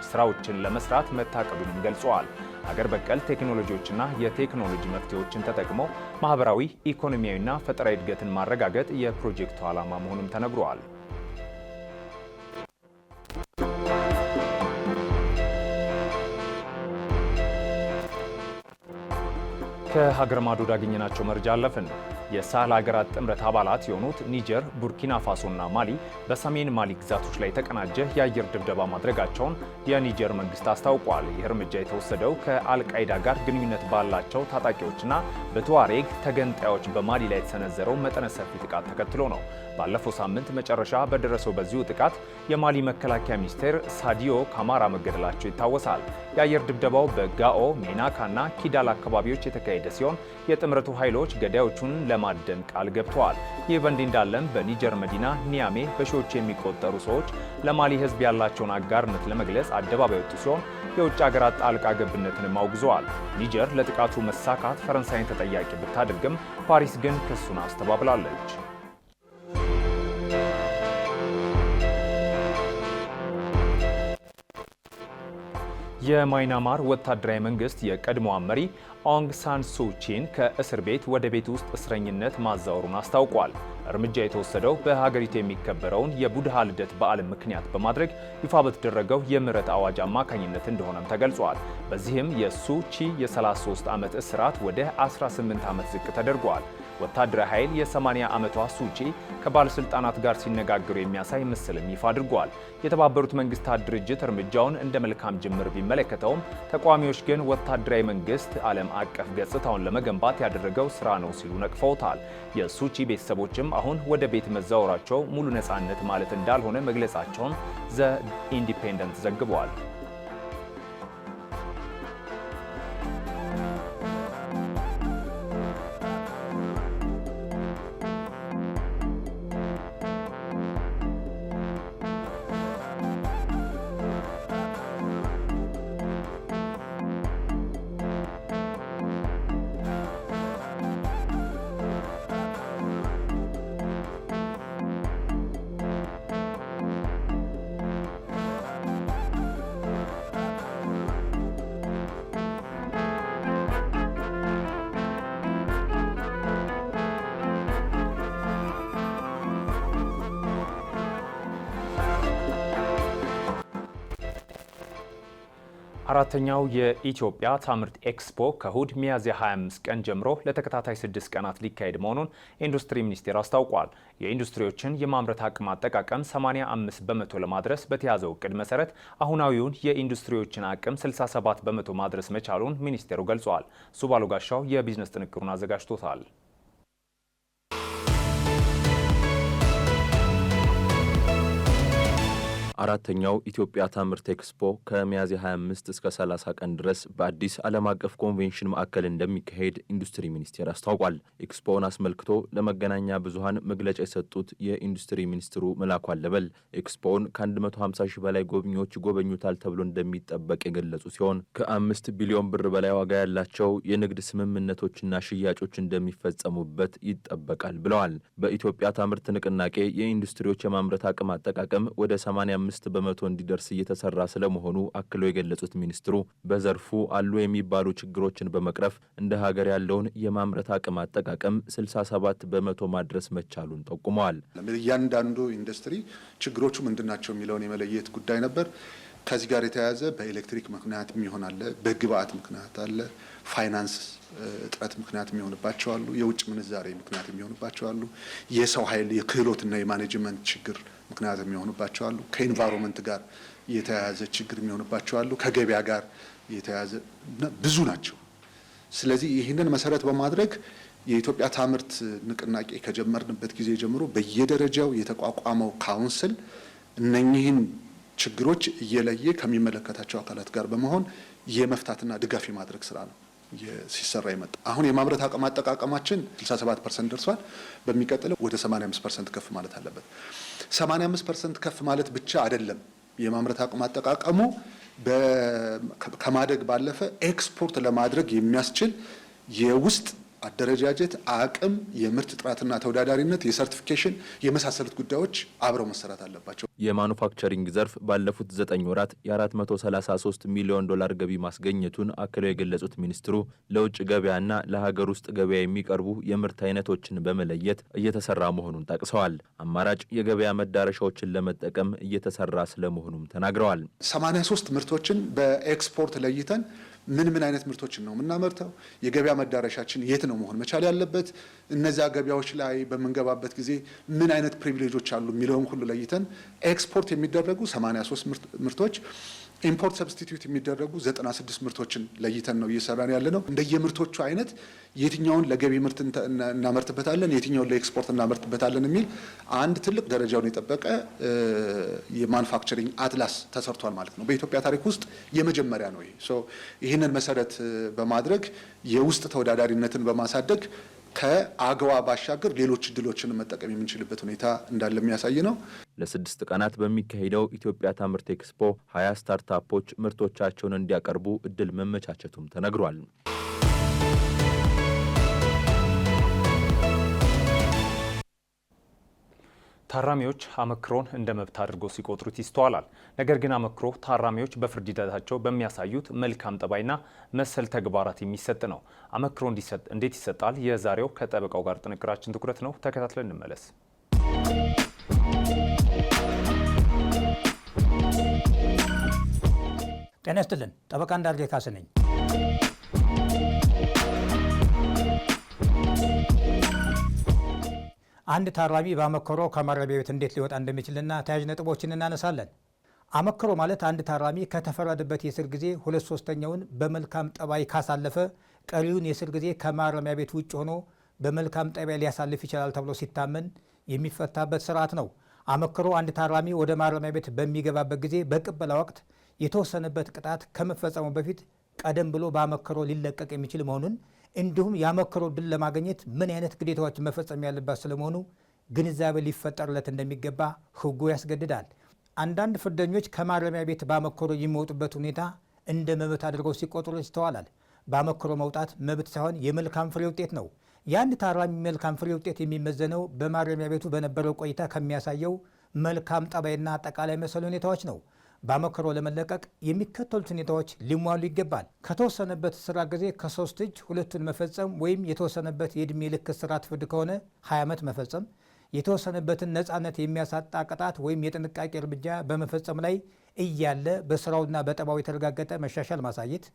ስራዎችን ለመስራት መታቀዱንም ገልጸዋል። ሀገር በቀል ቴክኖሎጂዎችና የቴክኖሎጂ መፍትሄዎችን ተጠቅመው ማህበራዊ፣ ኢኮኖሚያዊና ፈጠራዊ እድገትን ማረጋገጥ የፕሮጀክቱ ዓላማ መሆኑም ተነግሯል። ከሀገር ማዶ ያገኘናቸው መረጃ አለፍን። የሳህል ሀገራት ጥምረት አባላት የሆኑት ኒጀር፣ ቡርኪና ፋሶና ማሊ በሰሜን ማሊ ግዛቶች ላይ የተቀናጀ የአየር ድብደባ ማድረጋቸውን የኒጀር መንግስት አስታውቋል። ይህ እርምጃ የተወሰደው ከአልቃይዳ ጋር ግንኙነት ባላቸው ታጣቂዎችና በቱዋሬግ ተገንጣዮች በማሊ ላይ የተሰነዘረው መጠነ ሰፊ ጥቃት ተከትሎ ነው። ባለፈው ሳምንት መጨረሻ በደረሰው በዚሁ ጥቃት የማሊ መከላከያ ሚኒስቴር ሳዲዮ ካማራ መገደላቸው ይታወሳል። የአየር ድብደባው በጋኦ ሜናካና ኪዳል አካባቢዎች የተካሄደ ሲሆን የጥምረቱ ኃይሎች ገዳዮቹን ለማደን ቃል ገብተዋል። ይህ በእንዲህ እንዳለም በኒጀር መዲና ኒያሜ በሺዎች የሚቆጠሩ ሰዎች ለማሊ ሕዝብ ያላቸውን አጋርነት ለመግለጽ አደባባይ ወጡ ሲሆን የውጭ ሀገራት ጣልቃ ገብነትንም አውግዘዋል። ኒጀር ለጥቃቱ መሳካት ፈረንሳይን ተጠያቂ ብታደርግም ፓሪስ ግን ክሱን አስተባብላለች። የማይናማር ወታደራዊ መንግስት የቀድሞዋ መሪ ኦንግ ሳን ሱቺን ከእስር ቤት ወደ ቤት ውስጥ እስረኝነት ማዛወሩን አስታውቋል። እርምጃ የተወሰደው በሀገሪቱ የሚከበረውን የቡድሃ ልደት በዓልን ምክንያት በማድረግ ይፋ በተደረገው የምህረት አዋጅ አማካኝነት እንደሆነም ተገልጿል። በዚህም የሱቺ የ33 ዓመት እስራት ወደ 18 ዓመት ዝቅ ተደርጓል። ወታደራዊ ኃይል የ80 ዓመቷ ሱቺ ከባለስልጣናት ጋር ሲነጋገሩ የሚያሳይ ምስልም ይፋ አድርጓል። የተባበሩት መንግስታት ድርጅት እርምጃውን እንደ መልካም ጅምር ቢመለከተውም ተቃዋሚዎች ግን ወታደራዊ መንግስት ዓለም አቀፍ ገጽታውን ለመገንባት ያደረገው ስራ ነው ሲሉ ነቅፈውታል። የሱቺ ቤተሰቦችም አሁን ወደ ቤት መዛወራቸው ሙሉ ነፃነት ማለት እንዳልሆነ መግለጻቸውን ዘ ኢንዲፔንደንት ዘግቧል። አራተኛው የኢትዮጵያ ታምርት ኤክስፖ ከእሁድ ሚያዝያ 25 ቀን ጀምሮ ለተከታታይ 6 ቀናት ሊካሄድ መሆኑን ኢንዱስትሪ ሚኒስቴር አስታውቋል። የኢንዱስትሪዎችን የማምረት አቅም አጠቃቀም 85 በመቶ ለማድረስ በተያዘው እቅድ መሰረት አሁናዊውን የኢንዱስትሪዎችን አቅም 67 በመቶ ማድረስ መቻሉን ሚኒስቴሩ ገልጿል። ሱባሎ ጋሻው የቢዝነስ ጥንቅሩን አዘጋጅቶታል። አራተኛው ኢትዮጵያ ታምርት ኤክስፖ ከሚያዝያ 25 እስከ 30 ቀን ድረስ በአዲስ ዓለም አቀፍ ኮንቬንሽን ማዕከል እንደሚካሄድ ኢንዱስትሪ ሚኒስቴር አስታውቋል። ኤክስፖውን አስመልክቶ ለመገናኛ ብዙሃን መግለጫ የሰጡት የኢንዱስትሪ ሚኒስትሩ መላኩ አለበል ኤክስፖውን ከ150 ሺህ በላይ ጎብኚዎች ይጎበኙታል ተብሎ እንደሚጠበቅ የገለጹ ሲሆን ከ5 ቢሊዮን ብር በላይ ዋጋ ያላቸው የንግድ ስምምነቶችና ሽያጮች እንደሚፈጸሙበት ይጠበቃል ብለዋል። በኢትዮጵያ ታምርት ንቅናቄ የኢንዱስትሪዎች የማምረት አቅም አጠቃቀም ወደ 85 በመቶ እንዲደርስ እየተሰራ ስለመሆኑ አክለው የገለጹት ሚኒስትሩ በዘርፉ አሉ የሚባሉ ችግሮችን በመቅረፍ እንደ ሀገር ያለውን የማምረት አቅም አጠቃቀም 67 በመቶ ማድረስ መቻሉን ጠቁመዋል። እያንዳንዱ ኢንዱስትሪ ችግሮቹ ምንድናቸው የሚለውን የመለየት ጉዳይ ነበር። ከዚህ ጋር የተያያዘ በኤሌክትሪክ ምክንያት የሚሆን አለ፣ በግብአት ምክንያት አለ፣ ፋይናንስ እጥረት ምክንያት የሚሆንባቸው አሉ፣ የውጭ ምንዛሬ ምክንያት የሚሆንባቸው አሉ፣ የሰው ኃይል የክህሎትና የማኔጅመንት ችግር ምክንያት የሚሆንባቸው አሉ፣ ከኢንቫይሮንመንት ጋር የተያያዘ ችግር የሚሆንባቸው አሉ፣ ከገበያ ጋር የተያያዘ ብዙ ናቸው። ስለዚህ ይህንን መሰረት በማድረግ የኢትዮጵያ ታምርት ንቅናቄ ከጀመርንበት ጊዜ ጀምሮ በየደረጃው የተቋቋመው ካውንስል እነኚህን ችግሮች እየለየ ከሚመለከታቸው አካላት ጋር በመሆን የመፍታትና ድጋፍ የማድረግ ስራ ነው ሲሰራ ይመጣ። አሁን የማምረት አቅም አጠቃቀማችን 67% ደርሷል። በሚቀጥለው ወደ 85% ከፍ ማለት አለበት። 85% ከፍ ማለት ብቻ አይደለም። የማምረት አቅም አጠቃቀሙ ከማደግ ባለፈ ኤክስፖርት ለማድረግ የሚያስችል የውስጥ አደረጃጀት አቅም፣ የምርት ጥራትና ተወዳዳሪነት፣ የሰርቲፊኬሽን የመሳሰሉት ጉዳዮች አብረው መሰራት አለባቸው። የማኑፋክቸሪንግ ዘርፍ ባለፉት 9 ወራት የ433 ሚሊዮን ዶላር ገቢ ማስገኘቱን አክለው የገለጹት ሚኒስትሩ ለውጭ ገበያና ለሀገር ውስጥ ገበያ የሚቀርቡ የምርት አይነቶችን በመለየት እየተሰራ መሆኑን ጠቅሰዋል። አማራጭ የገበያ መዳረሻዎችን ለመጠቀም እየተሰራ ስለመሆኑም ተናግረዋል። 83 ምርቶችን በኤክስፖርት ለይተን ምን አይነት ምርቶችን ነው የምናመርተው? የገበያ መዳረሻችን የት ነው መሆን መቻል ያለበት? እነዚያ ገበያዎች ላይ በምንገባበት ጊዜ ምን አይነት ፕሪቪሌጆች አሉ የሚለውን ሁሉ ለይተን ኤክስፖርት የሚደረጉ 83 ምርቶች ኢምፖርት ሰብስቲቲዩት የሚደረጉ 96 ምርቶችን ለይተን ነው እየሰራን ያለ ነው። እንደየምርቶቹ አይነት የትኛውን ለገቢ ምርት እናመርትበታለን፣ የትኛውን ለኤክስፖርት እናመርትበታለን የሚል አንድ ትልቅ ደረጃውን የጠበቀ የማኑፋክቸሪንግ አትላስ ተሰርቷል ማለት ነው። በኢትዮጵያ ታሪክ ውስጥ የመጀመሪያ ነው ይሄ። ይህንን መሰረት በማድረግ የውስጥ ተወዳዳሪነትን በማሳደግ ከአገዋ ባሻገር ሌሎች እድሎችን መጠቀም የምንችልበት ሁኔታ እንዳለ የሚያሳይ ነው። ለ6 ቀናት በሚካሄደው ኢትዮጵያ ታምርት ኤክስፖ 20 ስታርታፖች ምርቶቻቸውን እንዲያቀርቡ እድል መመቻቸቱም ተነግሯል። ታራሚዎች አመክሮን እንደ መብት አድርገው ሲቆጥሩት ይስተዋላል። ነገር ግን አመክሮ ታራሚዎች በፍርድ ሂደታቸው በሚያሳዩት መልካም ጠባይና መሰል ተግባራት የሚሰጥ ነው። አመክሮ እንዴት ይሰጣል? የዛሬው ከጠበቃው ጋር ጥንቅራችን ትኩረት ነው። ተከታትለን እንመለስ። ጤና ይስጥልን። ጠበቃ እንዳርጌ ካሴ ነኝ። አንድ ታራሚ በአመክሮ ከማረሚያ ቤት እንዴት ሊወጣ እንደሚችልና ተያያዥ ነጥቦችን እናነሳለን። አመክሮ ማለት አንድ ታራሚ ከተፈረደበት የእስር ጊዜ 2/3ኛውን በመልካም ጠባይ ካሳለፈ ቀሪውን የእስር ጊዜ ከማረሚያ ቤት ውጭ ሆኖ በመልካም ጠባይ ሊያሳልፍ ይችላል ተብሎ ሲታመን የሚፈታበት ስርዓት ነው። አመክሮ አንድ ታራሚ ወደ ማረሚያ ቤት በሚገባበት ጊዜ በቅበላ ወቅት የተወሰነበት ቅጣት ከመፈጸሙ በፊት ቀደም ብሎ በአመክሮ ሊለቀቅ የሚችል መሆኑን እንዲሁም የአመክሮ ድል ለማግኘት ምን አይነት ግዴታዎች መፈጸም ያለባት ስለመሆኑ ግንዛቤ ሊፈጠርለት እንደሚገባ ሕጉ ያስገድዳል። አንዳንድ ፍርደኞች ከማረሚያ ቤት በአመክሮ የሚወጡበት ሁኔታ እንደ መብት አድርገው ሲቆጥሩ ይስተዋላል። በአመክሮ መውጣት መብት ሳይሆን የመልካም ፍሬ ውጤት ነው። የአንድ ታራሚ መልካም ፍሬ ውጤት የሚመዘነው በማረሚያ ቤቱ በነበረው ቆይታ ከሚያሳየው መልካም ጠባይና አጠቃላይ መሰል ሁኔታዎች ነው። በአመክሮ ለመለቀቅ የሚከተሉት ሁኔታዎች ሊሟሉ ይገባል። ከተወሰነበት እስራት ጊዜ ከ3 እጅ 2ቱን መፈጸም ወይም የተወሰነበት የዕድሜ ልክ እስራት ፍርድ ከሆነ 20 ዓመት መፈጸም፣ የተወሰነበትን ነፃነት የሚያሳጣ ቅጣት ወይም የጥንቃቄ እርምጃ በመፈጸም ላይ እያለ በስራውና በጠባው የተረጋገጠ መሻሻል ማሳየት፣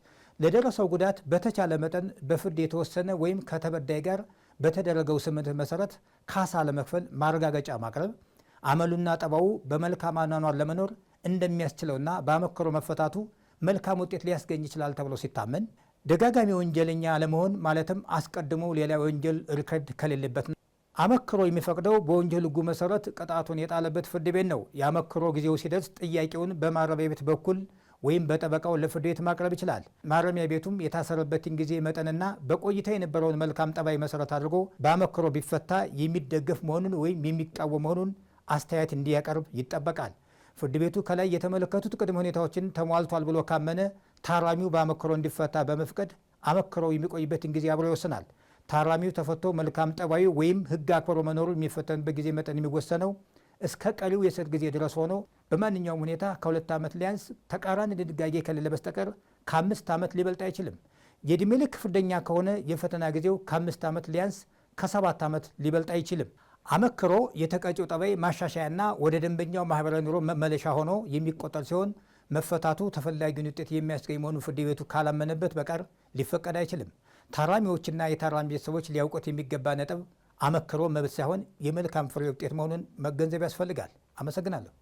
ለደረሰው ጉዳት በተቻለ መጠን በፍርድ የተወሰነ ወይም ከተበዳይ ጋር በተደረገው ስምምነት መሰረት ካሳ ለመክፈል ማረጋገጫ ማቅረብ፣ አመሉና ጠባው በመልካም አኗኗር ለመኖር እንደሚያስችለውና በአመክሮ መፈታቱ መልካም ውጤት ሊያስገኝ ይችላል ተብሎ ሲታመን፣ ደጋጋሚ ወንጀለኛ ለመሆን ማለትም አስቀድሞ ሌላ ወንጀል ሪከርድ ከሌለበት ነው። አመክሮ የሚፈቅደው በወንጀል ሕጉ መሰረት ቅጣቱን የጣለበት ፍርድ ቤት ነው። የአመክሮ ጊዜው ሲደርስ ጥያቄውን በማረሚያ ቤት በኩል ወይም በጠበቃው ለፍርድ ቤት ማቅረብ ይችላል። ማረሚያ ቤቱም የታሰረበትን ጊዜ መጠንና በቆይታ የነበረውን መልካም ጠባይ መሰረት አድርጎ በአመክሮ ቢፈታ የሚደገፍ መሆኑን ወይም የሚቃወም መሆኑን አስተያየት እንዲያቀርብ ይጠበቃል። ፍርድ ቤቱ ከላይ የተመለከቱት ቅድመ ሁኔታዎችን ተሟልቷል ብሎ ካመነ ታራሚው በአመክሮ እንዲፈታ በመፍቀድ አመክሮው የሚቆይበትን ጊዜ አብሮ ይወስናል። ታራሚው ተፈቶ መልካም ጠባዩ ወይም ሕግ አክብሮ መኖሩ የሚፈተንበት ጊዜ መጠን የሚወሰነው እስከ ቀሪው የእስር ጊዜ ድረስ ሆኖ በማንኛውም ሁኔታ ከ2 ዓመት ሊያንስ ተቃራኒ ድንጋጌ ከሌለ በስተቀር ከ5 ዓመት ሊበልጥ አይችልም። የዕድሜ ልክ ፍርደኛ ከሆነ የፈተና ጊዜው ከ5 ዓመት ሊያንስ ከ7 ዓመት ሊበልጥ አይችልም። አመክሮ የተቀጪው ጠባይ ማሻሻያና ወደ ደንበኛው ማህበራዊ ኑሮ መመለሻ ሆኖ የሚቆጠር ሲሆን መፈታቱ ተፈላጊውን ውጤት የሚያስገኝ መሆኑ ፍርድ ቤቱ ካላመነበት በቀር ሊፈቀድ አይችልም። ታራሚዎችና የታራሚ ቤተሰቦች ሊያውቁት የሚገባ ነጥብ አመክሮ መብት ሳይሆን የመልካም ፍሬ ውጤት መሆኑን መገንዘብ ያስፈልጋል። አመሰግናለሁ።